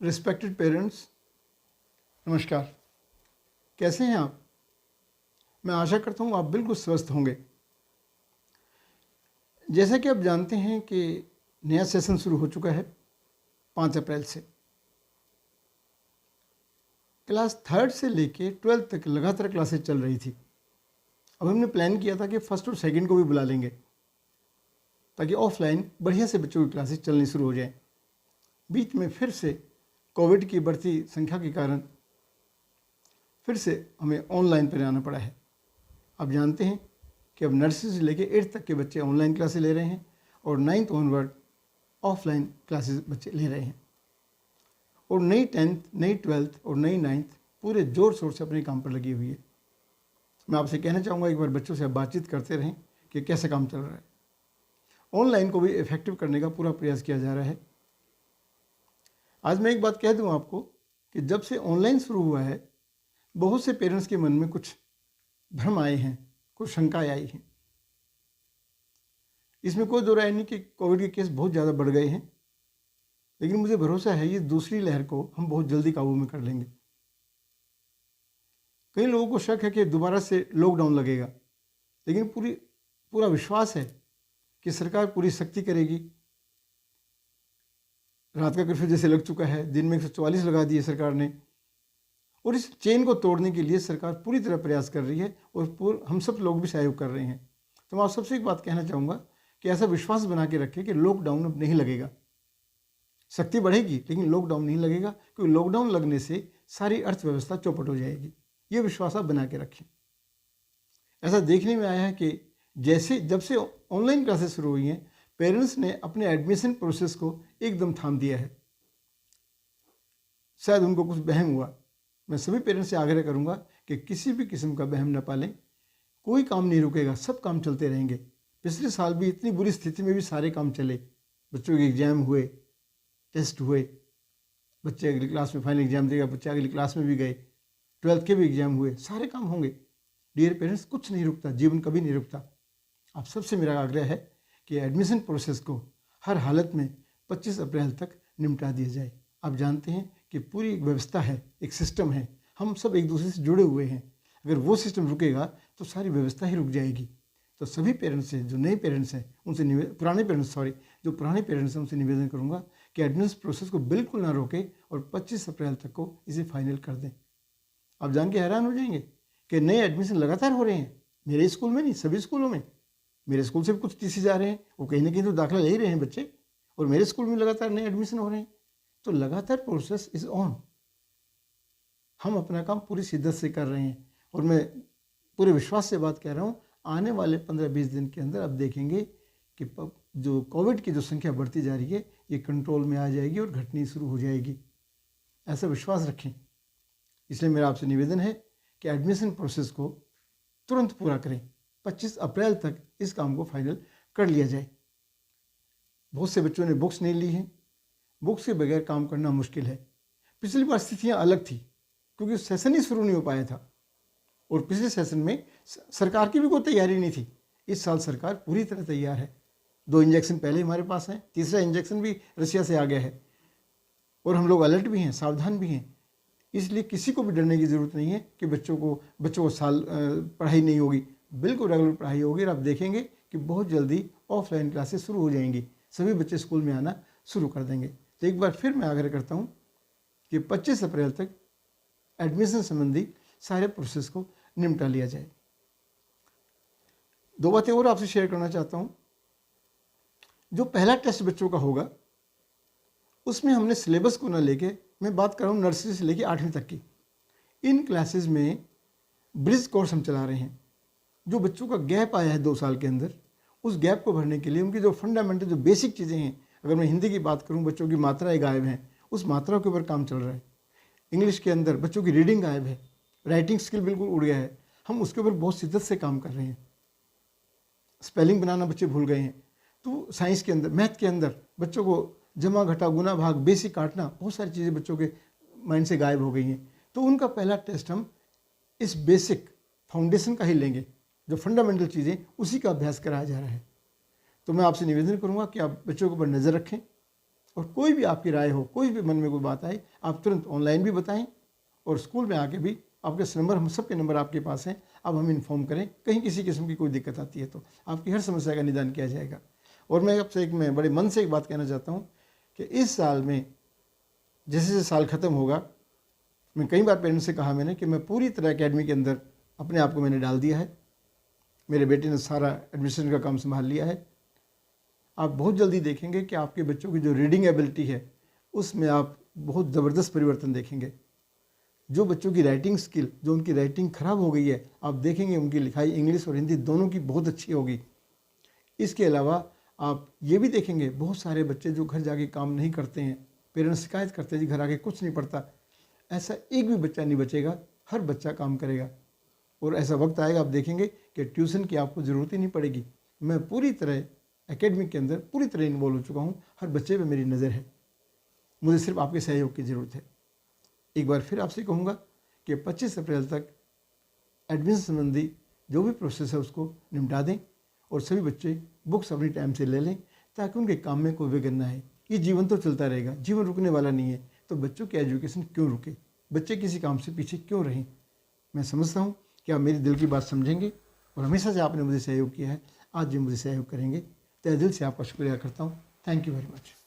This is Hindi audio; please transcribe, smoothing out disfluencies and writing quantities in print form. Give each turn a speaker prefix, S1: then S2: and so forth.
S1: रिस्पेक्टेड पेरेंट्स, नमस्कार। कैसे हैं आप? मैं आशा करता हूँ आप बिल्कुल स्वस्थ होंगे। जैसा कि आप जानते हैं कि नया सेशन शुरू हो चुका है 5 अप्रैल से। क्लास 3rd से लेके 12th तक लगातार क्लासेस चल रही थी। अब हमने प्लान किया था कि 1st और 2nd को भी बुला लेंगे ताकि ऑफलाइन बढ़िया से बच्चों की क्लासेस चलनी शुरू हो जाएं। बीच में फिर से कोविड की बढ़ती संख्या के कारण फिर से हमें ऑनलाइन पर आना पड़ा है। आप जानते हैं कि अब नर्सरी से लेकर 8th तक के बच्चे ऑनलाइन क्लासेस ले रहे हैं और 9th ऑनवर्ड ऑफलाइन क्लासेस बच्चे ले रहे हैं। और नई 10th, नई 12th और नई 9th पूरे जोर शोर से अपने काम पर लगी हुई है। मैं आपसे कहना चाहूँगा एक बार बच्चों से आप बातचीत करते रहें कि कैसे काम चल रहा है। ऑनलाइन को भी इफेक्टिव करने का पूरा प्रयास किया जा रहा है। आज मैं एक बात कह दूँ आपको कि जब से ऑनलाइन शुरू हुआ है बहुत से पेरेंट्स के मन में कुछ भ्रम आए हैं, कुछ शंकाएं आई हैं। इसमें कोई दो राय नहीं कि कोविड के केस बहुत ज़्यादा बढ़ गए हैं, लेकिन मुझे भरोसा है ये दूसरी लहर को हम बहुत जल्दी काबू में कर लेंगे। कई लोगों को शक है कि दोबारा से लॉकडाउन लगेगा, लेकिन पूरा विश्वास है कि सरकार पूरी सख्ती करेगी। रात का कर्फ्यू जैसे लग चुका है, दिन में 144 लगा दिए सरकार ने, और इस चेन को तोड़ने के लिए सरकार पूरी तरह प्रयास कर रही है और हम सब लोग भी सहयोग कर रहे हैं। तो मैं आप सबसे एक बात कहना चाहूँगा कि ऐसा विश्वास बना के रखें कि लॉकडाउन अब नहीं लगेगा। सख्ती बढ़ेगी लेकिन लॉकडाउन नहीं लगेगा, क्योंकि लॉकडाउन लगने से सारी अर्थव्यवस्था चौपट हो जाएगी। ये विश्वास आप बना के रखें। ऐसा देखने में आया है कि जब से ऑनलाइन क्लासेस शुरू हुई हैं, पेरेंट्स ने अपने एडमिशन प्रोसेस को एकदम थाम दिया है। शायद उनको कुछ वहम हुआ। मैं सभी पेरेंट्स से आग्रह करूंगा कि किसी भी किस्म का वहम न पालें। कोई काम नहीं रुकेगा, सब काम चलते रहेंगे। पिछले साल भी इतनी बुरी स्थिति में भी सारे काम चले। बच्चों के एग्जाम हुए, टेस्ट हुए, बच्चे अगली क्लास में फाइनल एग्जाम देगा, बच्चे अगली क्लास में भी गए, 12th के भी एग्जाम हुए, सारे काम होंगे। डियर पेरेंट्स, कुछ नहीं रुकता, जीवन कभी नहीं रुकता। आप सबसे मेरा आग्रह है कि एडमिशन प्रोसेस को हर हालत में 25 अप्रैल तक निपटा दिया जाए। आप जानते हैं कि पूरी एक व्यवस्था है, एक सिस्टम है, हम सब एक दूसरे से जुड़े हुए हैं। अगर वो सिस्टम रुकेगा तो सारी व्यवस्था ही रुक जाएगी। तो सभी पेरेंट्स हैं, जो नए पेरेंट्स हैं उनसे पुराने पेरेंट्स हैं उनसे निवेदन करूंगा कि एडमिशन प्रोसेस को बिल्कुल ना रोके और 25 अप्रैल तक को इसे फाइनल कर दें। आप जान के हैरान हो जाएंगे कि नए एडमिशन लगातार हो रहे हैं। मेरे स्कूल में नहीं, सभी स्कूलों में। मेरे स्कूल से भी कुछ टीसी जा रहे हैं, वो कहीं ना कहीं तो दाखिला ले ही रहे हैं बच्चे, और मेरे स्कूल में लगातार नए एडमिशन हो रहे हैं। तो लगातार प्रोसेस इज ऑन। हम अपना काम पूरी शिद्दत से कर रहे हैं और मैं पूरे विश्वास से बात कह रहा हूँ, आने वाले 15-20 दिन के अंदर आप देखेंगे कि जो कोविड की जो संख्या बढ़ती जा रही है ये कंट्रोल में आ जाएगी और घटनी शुरू हो जाएगी। ऐसा विश्वास रखें। इसलिए मेरा आपसे निवेदन है कि एडमिशन प्रोसेस को तुरंत पूरा करें। 25 अप्रैल तक इस काम को फाइनल कर लिया जाए। बहुत से बच्चों ने बुक्स नहीं ली हैं। बुक्स के बगैर काम करना मुश्किल है। पिछली बार स्थितियाँ अलग थी क्योंकि सेशन ही शुरू नहीं हो पाया था और पिछले सेशन में सरकार की भी कोई तैयारी नहीं थी। इस साल सरकार पूरी तरह तैयार है। 2 इंजेक्शन पहले हमारे पास हैं, तीसरा इंजेक्शन भी रशिया से आ गया है और हम लोग अलर्ट भी हैं, सावधान भी हैं। इसलिए किसी को भी डरने की ज़रूरत नहीं है कि बच्चों को साल पढ़ाई नहीं होगी। बिल्कुल रेगुलर पढ़ाई होगी और आप देखेंगे कि बहुत जल्दी ऑफलाइन क्लासेस शुरू हो जाएंगी। सभी बच्चे स्कूल में आना शुरू कर देंगे। तो एक बार फिर मैं आग्रह करता हूँ कि 25 अप्रैल तक एडमिशन संबंधी सारे प्रोसेस को निपटा लिया जाए। 2 बातें और आपसे शेयर करना चाहता हूँ। जो पहला टेस्ट बच्चों का होगा उसमें हमने सिलेबस को ना लेके, मैं बात कर रहा हूँ नर्सरी से लेके 8वीं तक की, इन क्लासेस में ब्रिज कोर्स हम चला रहे हैं। जो बच्चों का गैप आया है 2 साल के अंदर, उस गैप को भरने के लिए उनकी जो फंडामेंटल जो बेसिक चीज़ें हैं, अगर मैं हिंदी की बात करूँ, बच्चों की मात्राएं गायब हैं, उस मात्रा के ऊपर काम चल रहा है। इंग्लिश के अंदर बच्चों की रीडिंग गायब है, राइटिंग स्किल बिल्कुल उड़ गया है, हम उसके ऊपर बहुत शिद्दत से काम कर रहे हैं। स्पेलिंग बनाना बच्चे भूल गए हैं। तो साइंस के अंदर, मैथ के अंदर बच्चों को जमा घटा गुना भाग बेसिक काटना, बहुत सारी चीज़ें बच्चों के माइंड से गायब हो गई हैं। तो उनका पहला टेस्ट हम इस बेसिक फाउंडेशन का ही लेंगे, जो फंडामेंटल चीज़ें उसी का अभ्यास कराया जा रहा है। तो मैं आपसे निवेदन करूंगा कि आप बच्चों के ऊपर नज़र रखें, और कोई भी आपकी राय हो, कोई भी मन में कोई बात आए, आप तुरंत ऑनलाइन भी बताएं और स्कूल में आके भी। आपके नंबर, हम सबके नंबर आपके पास हैं, अब हम इन्फॉर्म करें कहीं किसी किस्म की कोई दिक्कत आती है तो आपकी हर समस्या का निदान किया जाएगा। और मैं आपसे मैं बड़े मन से एक बात कहना चाहता हूँ कि इस साल में जैसे जैसे साल ख़त्म होगा, मैं कई बार पेरेंट्स से कहा मैंने कि मैं पूरी तरह एकेडमी के अंदर अपने आप को मैंने डाल दिया है। मेरे बेटे ने सारा एडमिशन का काम संभाल लिया है। आप बहुत जल्दी देखेंगे कि आपके बच्चों की जो रीडिंग एबिलिटी है उसमें आप बहुत ज़बरदस्त परिवर्तन देखेंगे। जो बच्चों की राइटिंग स्किल, जो उनकी राइटिंग ख़राब हो गई है, आप देखेंगे उनकी लिखाई इंग्लिश और हिंदी दोनों की बहुत अच्छी होगी। इसके अलावा आप ये भी देखेंगे बहुत सारे बच्चे जो घर जाके काम नहीं करते हैं, पेरेंट्स शिकायत करते हैं जी घर आके कुछ नहीं पढ़ता। ऐसा एक भी बच्चा नहीं बचेगा, हर बच्चा काम करेगा। और ऐसा वक्त आएगा आप देखेंगे कि ट्यूशन की आपको ज़रूरत ही नहीं पड़ेगी। मैं पूरी तरह एकेडमिक के अंदर पूरी तरह इन्वॉल्व हो चुका हूँ, हर बच्चे पे मेरी नज़र है। मुझे सिर्फ आपके सहयोग की ज़रूरत है। एक बार फिर आपसे कहूँगा कि 25 अप्रैल तक एडमिशन संबंधी जो भी प्रोसेस है उसको निपटा दें और सभी बच्चे बुक्स अपनी टाइम से ले लें ताकि उनके काम में कोई विघ्न ना आए। ये जीवन तो चलता रहेगा, जीवन रुकने वाला नहीं है, तो बच्चों की एजुकेशन क्यों रुके, बच्चे किसी काम से पीछे क्यों रहें। मैं समझता हूँ कि आप मेरी दिल की बात समझेंगे और हमेशा से आपने मुझे सहयोग किया है, आज भी मुझे सहयोग करेंगे। तहे दिल से आपका शुक्रिया करता हूँ। Thank you very much.